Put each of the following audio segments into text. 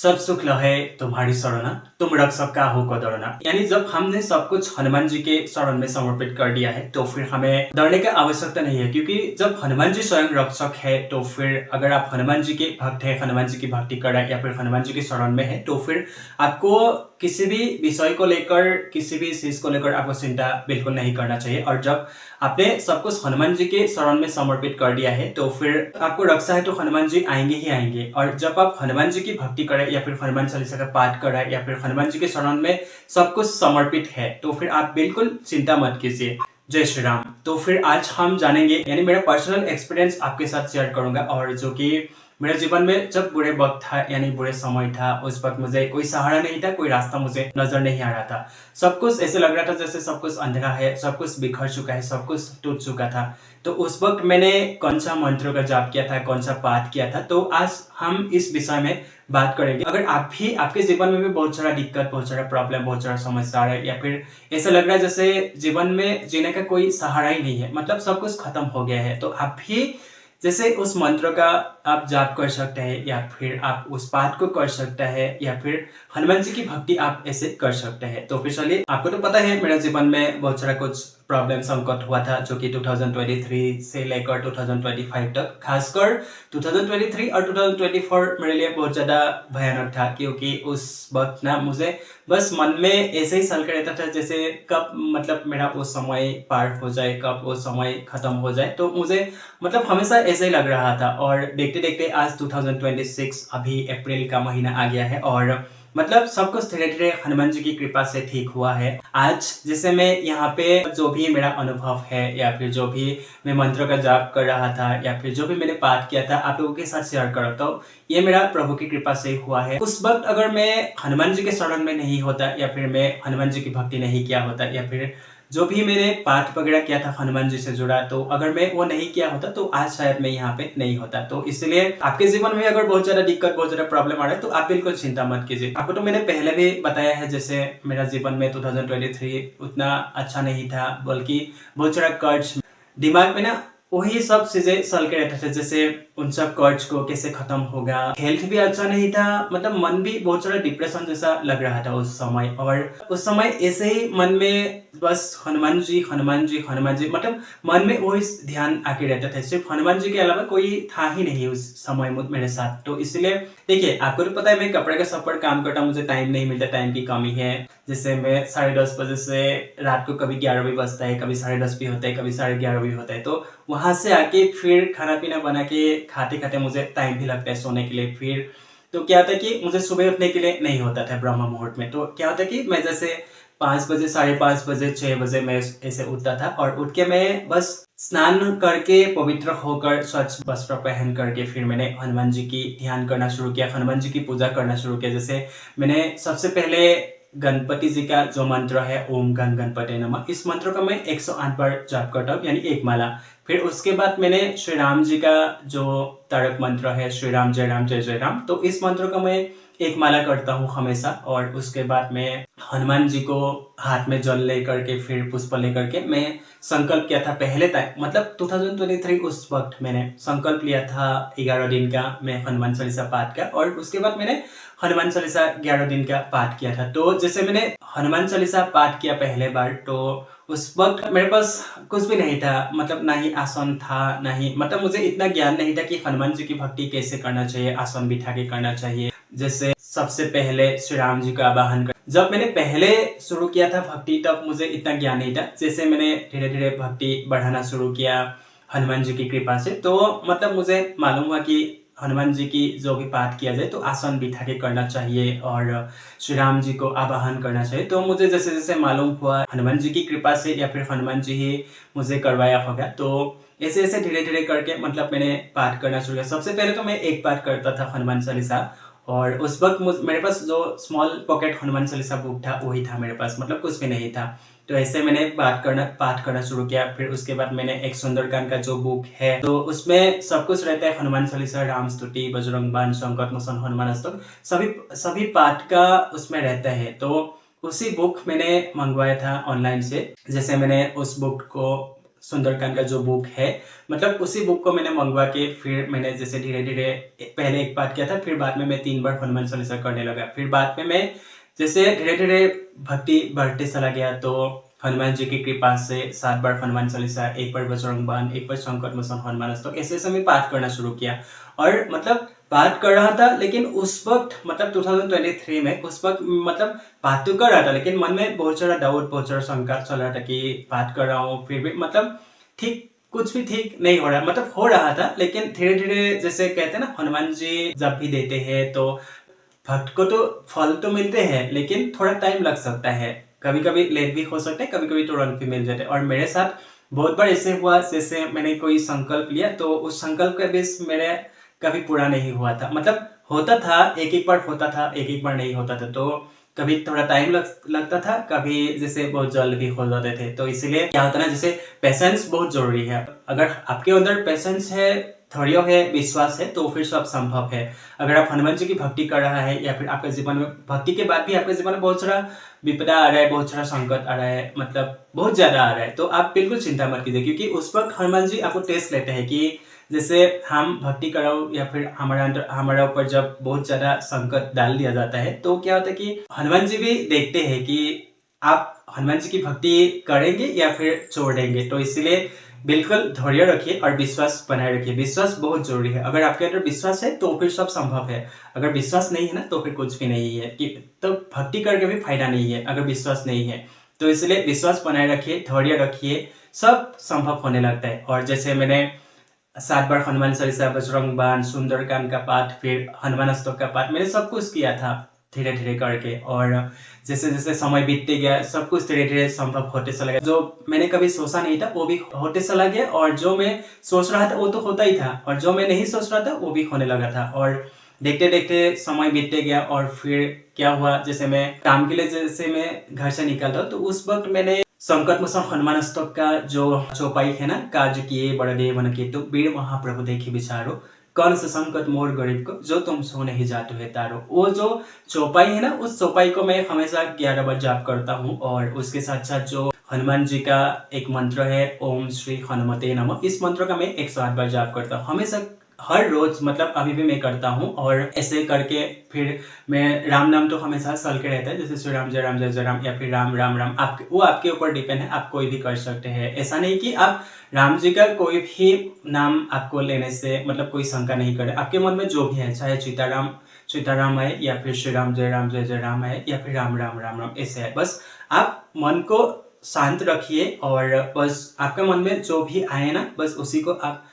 सब सुख लहे तुम्हारी शरणा, तुम रक्षक का हो को डरना। यानी जब हमने सब कुछ हनुमान जी के शरण में समर्पित कर दिया है तो फिर हमें डरने की आवश्यकता नहीं है, क्योंकि जब हनुमान जी स्वयं रक्षक है तो फिर अगर आप हनुमान जी के भक्त है, हनुमान जी की भक्ति कर रहे हैं या फिर हनुमान जी के शरण में है तो फिर आपको किसी भी विषय को लेकर, किसी भी चीज को लेकर आपको चिंता बिल्कुल नहीं करना चाहिए। और जब आपने सब कुछ हनुमान जी के शरण में समर्पित कर दिया है तो फिर आपको रक्षा है तो हनुमान जी आएंगे ही आएंगे। और जब आप हनुमान जी की भक्ति करें या फिर हनुमान चालीसा का पाठ करें या फिर हनुमान जी के शरण में सब कुछ समर्पित है तो फिर आप बिल्कुल चिंता मत कीजिए। जय श्री राम। तो फिर आज हम जानेंगे, यानी मेरा पर्सनल एक्सपीरियंस आपके साथ शेयर करूंगा, और जो कि मेरे जीवन में जब बुरे वक्त था, यानी बुरे समय था, उस वक्त मुझे कोई सहारा नहीं था, कोई रास्ता मुझे नजर नहीं आ रहा था। सब कुछ ऐसे लग रहा था जैसे सब कुछ अंधेरा है, सब कुछ बिखर चुका है, सब कुछ टूट चुका था। तो उस वक्त मैंने कौन सा मंत्रों का जाप किया था, कौन सा पाठ किया था, तो आज हम इस विषय में बात करेंगे। अगर आप भी, आपके जीवन में भी बहुत सारा दिक्कत, बहुत सारा प्रॉब्लम, बहुत सारा समस्या है, या फिर ऐसा लग रहा है जैसे जीवन में जीने का कोई सहारा ही नहीं है, मतलब सब कुछ खत्म हो गया है, तो आप भी जैसे उस मंत्र का आप जाप कर सकते हैं, या फिर आप उस पाठ को कर सकते हैं, या फिर हनुमान जी की भक्ति आप ऐसे कर सकते हैं। तो फिर चलिए, आपको तो पता है मेरे जीवन में बहुत सारा कुछ प्रॉब्लम संकट हुआ था, जो कि 2023 से लेकर 2025 तक, खासकर 2023 और 2024 मेरे लिए बहुत ज्यादा भयानक था, क्योंकि उस वक्त ना मुझे बस मन में ऐसे ही चल कर रहता था जैसे कब मतलब मेरा वो समय पार हो जाए, कब वो समय खत्म हो जाए। तो मुझे मतलब हमेशा ऐसे ही लग रहा था। और देखते देखते आज 2026, अभी अप्रैल का महीना आ गया है, और मतलब सब कुछ धीरे धीरे हनुमान जी की कृपा से ठीक हुआ है। आज जैसे मैं यहाँ पे जो भी मेरा अनुभव है, या फिर जो भी मैं मंत्र का जाप कर रहा था, या फिर जो भी मैंने पाठ किया था, आप लोगों के साथ शेयर कर रहा हूँ, ये मेरा प्रभु की कृपा से हुआ है। उस वक्त अगर मैं हनुमान जी के शरण में नहीं होता, या फिर मैं हनुमान जी की भक्ति नहीं किया होता, या फिर जो भी मैंने पाठ वगैरह किया था हनुमान जी से जुड़ा, तो अगर मैं वो नहीं किया होता तो आज शायद मैं यहाँ पे नहीं होता। तो इसलिए आपके जीवन में अगर बहुत ज्यादा दिक्कत, बहुत ज्यादा प्रॉब्लम आ रहा है तो आप बिल्कुल चिंता मत कीजिए। आपको तो मैंने पहले भी बताया है, जैसे मेरा जीवन में 2023 उतना अच्छा नहीं था, बल्कि बहुत सारा कर्ज दिमाग में ना वही सब चीजें चल के रहते थे, जैसे उन सब कर्ज को कैसे खत्म होगा। हेल्थ भी अच्छा नहीं था, मतलब मन भी बहुत सारा डिप्रेशन जैसा लग रहा था उस समय। और उस समय ऐसे ही मन में बस हनुमान जी हनुमान जी हनुमान जी, मतलब मन में वही ध्यान आके रहता था, सिर्फ हनुमान जी के अलावा कोई था ही नहीं उस समय मेरे साथ। तो इसलिए देखिए, आपको तो पता है मैं कपड़े का सब पर काम करता, मुझे टाइम नहीं मिलता, टाइम की कमी है। जैसे मैं 10:30 बजे से रात को कभी 11 भी बजता है, कभी 10:30 भी होता है, कभी 11:30 भी होता है। तो वहां से आके फिर खाना पीना बना के खाते खाते मुझे टाइम भी लगता है सोने के लिए। फिर तो क्या होता है कि मुझे सुबह उठने के लिए नहीं होता था ब्रह्म मुहूर्त में। तो क्या होता है कि मैं जैसे 5 बजे, 5:30 बजे, 6 बजे मैं ऐसे उठता था, और उठ के मैं बस स्नान करके पवित्र होकर स्वच्छ वस्त्र पहन करके फिर मैंने हनुमान जी की ध्यान करना शुरू किया, हनुमान जी की पूजा करना शुरू किया। जैसे मैंने सबसे पहले गणपति जी का जो मंत्र है, ओम गण गणपति नमः, इस मंत्र का मैं 108 बार जाप करता हूँ, यानी एक माला। फिर उसके बाद मैंने श्री राम जी का जो तारक मंत्र है, श्री राम जय राम जय जय राम, तो इस मंत्र का मैं एक माला करता हूँ हमेशा। और उसके बाद मैं हनुमान जी को हाथ में जल लेकर के, फिर पुष्प लेकर के मैं संकल्प किया था पहले तक, मतलब 2023 उस वक्त मैंने संकल्प लिया था 11 दिन का मैं हनुमान चालीसा पाठ का, और उसके बाद मैंने हनुमान चालीसा 11 दिन का पाठ किया था। तो जैसे मैंने हनुमान चालीसा पाठ किया पहले बार, तो उस वक्त मेरे पास कुछ भी नहीं था, मतलब ना ही आसन था, ना ही, मतलब मुझे इतना ज्ञान नहीं था कि हनुमान जी की भक्ति कैसे करना चाहिए, आसन बिठा के करना चाहिए। जैसे सबसे पहले श्री राम जी का आवाहन कर, जब मैंने पहले शुरू किया था भक्ति तब मुझे इतना ज्ञान नहीं था। जैसे मैंने धीरे धीरे भक्ति बढ़ाना शुरू किया हनुमान जी की कृपा से, तो मतलब मुझे मालूम हुआ कि हनुमान जी की जो भी पाठ किया जाए तो आसन बिठा के करना चाहिए, और श्री राम जी को आवाहन करना चाहिए। तो मुझे जैसे जैसे मालूम हुआ हनुमान जी की कृपा से, या फिर हनुमान जी ही मुझे करवाया होगा, तो ऐसे ऐसे धीरे धीरे करके मतलब मैंने पाठ करना शुरू किया। सबसे पहले तो मैं एक पाठ करता था हनुमान चालीसा, और उस वक्त मेरे पास जो small pocket Hanuman Chalisa book था वही था मेरे पास, मतलब कुछ भी नहीं था। तो ऐसे मैंने पाठ करना शुरू किया। फिर उसके बाद मैंने एक सुंदरकांड का जो बुक है, तो उसमें सब कुछ रहता है, हनुमान चालीसा, राम स्तुति, बजरंग बाण, संकट मोचन, हनुमान अष्टक, सभी सभी पाठ का उसमें रहता है। तो उसी बुक मैंने मंगवाया था ऑनलाइन से। जैसे मैंने उस बुक को सुंदरकांड का जो बुक है, मतलब उसी बुक को मैंने मंगवा के फिर मैंने जैसे धीरे धीरे पहले एक पाठ किया था, फिर बाद में मैं 3 बार हनुमान चालीसा करने लगा। फिर बाद में मैं जैसे धीरे धीरे भक्ति बढ़ते चला गया, तो हनुमान जी की कृपा से 7 बार हनुमान चालीसा, 1 बार बजरंग बाण, 1 बार संकट मोचन हनुमान अष्टक, ऐसे ऐसे मैं पाठ करना शुरू किया। और मतलब बात कर रहा था, लेकिन उस वक्त मतलब 2023 में उस वक्त मतलब बात तो कर रहा था, लेकिन मन में बहुत सारा डाउट, बहुत सारा शंका चल रहा था कि बात कर रहा हूँ फिर भी मतलब ठीक कुछ भी ठीक नहीं हो रहा, मतलब हो रहा था, लेकिन धीरे धीरे जैसे कहते हैं ना, हनुमान जी जब भी देते हैं तो भक्त को तो फल तो मिलते हैं, लेकिन थोड़ा टाइम लग सकता है, कभी कभी लेट भी हो सकता है, कभी कभी तुरंत भी मिल जाते हैं। और मेरे साथ बहुत बार ऐसे हुआ, जैसे मैंने कोई संकल्प लिया तो उस संकल्प के बीच मेरे कभी पूरा नहीं हुआ था, मतलब होता था, एक एक बार होता था, एक एक बार नहीं होता था, तो कभी थोड़ा टाइम लगता था, कभी जैसे बहुत जल्द भी हो जाते थे। तो इसीलिए क्या होता है ना, जैसे पेशेंस बहुत जरूरी है। अगर आपके अंदर पेशेंस है, धैर्य है, विश्वास है, तो फिर सब संभव है। अगर आप हनुमान जी की भक्ति कर रहा है, या फिर आपके जीवन में भक्ति के बाद भी आपके जीवन में बहुत सारा विपदा आ रहा है, बहुत सारा संकट आ रहा है, मतलब बहुत ज्यादा आ रहा है, तो आप बिल्कुल चिंता मत कीजिए, क्योंकि उस वक्त हनुमान जी आपको टेस्ट लेते हैं कि जैसे हम भक्ति करो या फिर हमारा ऊपर जब बहुत ज्यादा संकट डाल दिया जाता है, तो क्या होता है कि हनुमान जी भी देखते हैं कि आप हनुमान जी की भक्ति करेंगे या फिर छोड़ देंगे। तो इसलिए बिल्कुल धैर्य रखिए और विश्वास बनाए रखिए। विश्वास बहुत जरूरी है। अगर आपके अंदर विश्वास है तो फिर सब संभव है। अगर विश्वास नहीं है ना, तो फिर कुछ भी नहीं है, कि तो भक्ति करके भी फायदा नहीं है अगर विश्वास नहीं है। तो इसलिए विश्वास बनाए रखिए, धैर्य रखिए, सब संभव होने लगता है। और जैसे मैंने 7 बार हनुमान चालीसा, बजरंग बाण, सुंदरकांड का पाठ, फिर हनुमान अष्टक का पाठ, मैंने सब कुछ किया था धीरे धीरे करके। और जैसे जैसे समय बीतते गया, सब कुछ धीरे धीरे संभव होते चला गया। जो मैंने कभी सोचा नहीं था वो भी होते चला गया, और जो मैं सोच रहा था वो तो होता ही था, और जो मैं नहीं सोच रहा था वो भी होने लगा था। और देखते देखते समय बीतते गया, और फिर क्या हुआ, जैसे मैं काम के लिए जैसे मैं घर से निकलता हूँ, तो उस वक्त मैंने संकट मोचन हनुमान अष्टक का जो चौपाई है ना, काज किए बड़देव मन के, तो वीर महाप्रभु देखी विचारो, कौन सा संकट मोर गरीब को, जो तुम सो नहीं जाते है तारो। वो जो चौपाई है ना, उस चौपाई को मैं हमेशा 11 बार जाप करता हूँ। और उसके साथ साथ जो हनुमान जी का एक मंत्र है, ओम श्री हनुमते नमः, इस मंत्र का मैं 108 बार जाप करता हूँ हमेशा, हर रोज, मतलब अभी भी मैं करता हूँ। और ऐसे करके फिर मैं राम नाम तो हमेशा चल के रहता है, जैसे श्री राम जय राम जय जय राम, या फिर राम राम राम, वो आपके ऊपर डिपेंड है, आप कोई भी कर सकते हैं। ऐसा नहीं कि आप राम जी का कोई भी नाम आपको लेने से मतलब कोई शंका नहीं करे। आपके मन में जो भी है, चाहे सीताराम है, या फिर श्री राम जय जय राम है, या फिर राम राम राम राम, ऐसे है। बस आप मन को शांत रखिए, और बस आपके मन में जो भी आए ना, बस उसी को आप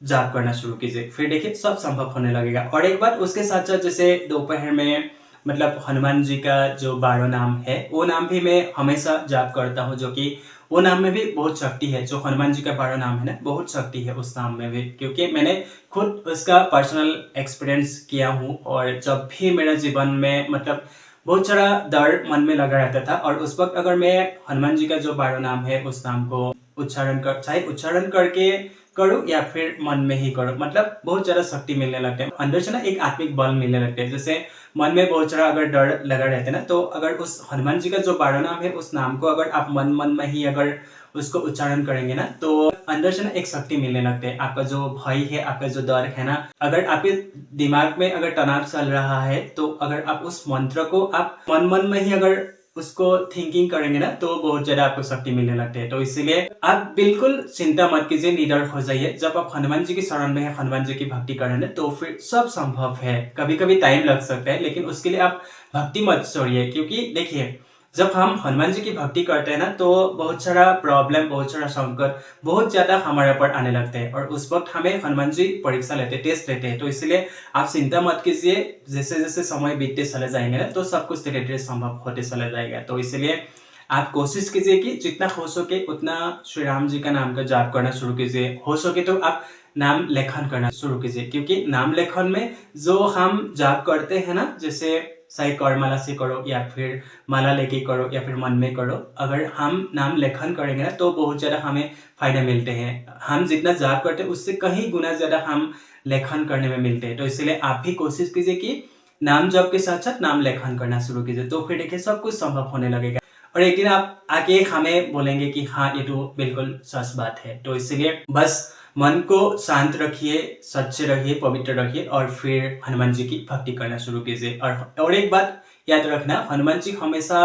जाप करना शुरू कीजिए, फिर देखिए सब संभव होने लगेगा। और एक बात उसके साथ साथ, जैसे दोपहर में मतलब हनुमान जी का जो 12 नाम है, वो नाम भी मैं हमेशा जाप करता हूँ, जो कि वो नाम में भी बहुत शक्ति है। जो हनुमान जी का 12 नाम है ना, बहुत शक्ति है उस नाम में भी, क्योंकि मैंने खुद उसका पर्सनल एक्सपीरियंस किया हूँ। और जब भी मेरा जीवन में मतलब बहुत सारा डर मन में लगा रहता था, और उस वक्त अगर मैं हनुमान जी का जो 12 नाम है, उस नाम को चाहे उच्चारण करके करो या फिर मन में ही करो, मतलब बहुत ज्यादा शक्ति मिलने लगता है अंदर से ना, एक आत्मिक बल मिलने लगता है। जैसे मन में बहुत सारा अगर डर लगा रहता है ना, तो अगर उस हनुमान जी का जो 12 नाम है, उस नाम को अगर आप मन मन में ही अगर उसको उच्चारण करेंगे ना, तो अंदर से ना एक शक्ति मिलने लगते हैं। आपका जो भय है, आपका जो डर है ना, अगर आपके दिमाग में अगर तनाव चल रहा है, तो अगर आप उस मंत्र को आप मन मन में ही अगर उसको थिंकिंग करेंगे ना, तो बहुत ज्यादा आपको शक्ति मिलने लगते हैं। तो इसीलिए आप बिल्कुल चिंता मत कीजिए, निडर हो जाइए। जब आप हनुमान जी की शरण में है, हनुमान जी की भक्ति कर रहे हैं, तो फिर सब संभव है। कभी कभी टाइम लग सकता है, लेकिन उसके लिए आप भक्ति मत छोड़िए, क्योंकि देखिए जब हम हनुमान जी की भक्ति करते हैं ना, तो बहुत सारा प्रॉब्लम, बहुत सारा संकट बहुत ज्यादा हमारे ऊपर आने लगते हैं, और उस वक्त हमें हनुमान जी परीक्षा लेते हैं, टेस्ट लेते हैं। तो इसलिए आप चिंता मत कीजिए, जैसे जैसे समय बीतते चले जाएंगे ना, तो सब कुछ धीरे धीरे संभव होते चला जाएगा। तो इसलिए आप कोशिश कीजिए कि जितना हो सके उतना श्री राम जी का नाम का जाप करना शुरू कीजिए। हो सके तो आप नाम लेखन करना शुरू कीजिए, क्योंकि नाम लेखन में जो हम जाप करते हैं ना, जैसे चाहे करमाला से करो या फिर माला लेके करो या फिर मन में करो, अगर हम नाम लेखन करेंगे ना, तो बहुत ज्यादा हमें फायदा मिलते हैं। हम जितना जाप करते हैं उससे कहीं गुना ज्यादा हम लेखन करने में मिलते हैं। तो इसलिए आप भी कोशिश कीजिए कि नाम जप के साथ साथ नाम लेखन करना शुरू कीजिए, तो फिर देखिए सब कुछ संभव होने लगेगा। और एक दिन आप आके हमें बोलेंगे कि हाँ ये तो बिल्कुल सच बात है। तो इसलिए बस मन को शांत रखिए, सच्चे रहिए, पवित्र रखिए और फिर हनुमान जी की भक्ति करना शुरू कीजिए। और एक बात याद रखना, हनुमान जी हमेशा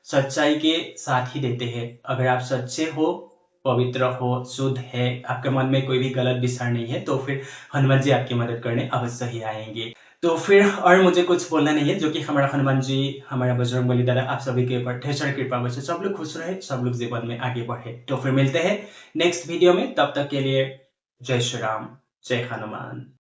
सच्चाई के साथ ही देते हैं। अगर आप सच्चे हो, पवित्र हो, शुद्ध है, आपके मन में कोई भी गलत विचार नहीं है, तो फिर हनुमान जी आपकी मदद करने अवश्य ही आएंगे। तो फिर और मुझे कुछ बोलना नहीं है, जो कि हमारा हनुमान जी, हमारा बजरंगबली दादा आप सभी के ऊपर ढेर सारी कृपा बरसे, सब लोग खुश रहे, सब लोग जीवन में आगे बढ़े। तो फिर मिलते हैं नेक्स्ट वीडियो में, तब तक के लिए जय श्री राम, जय हनुमान।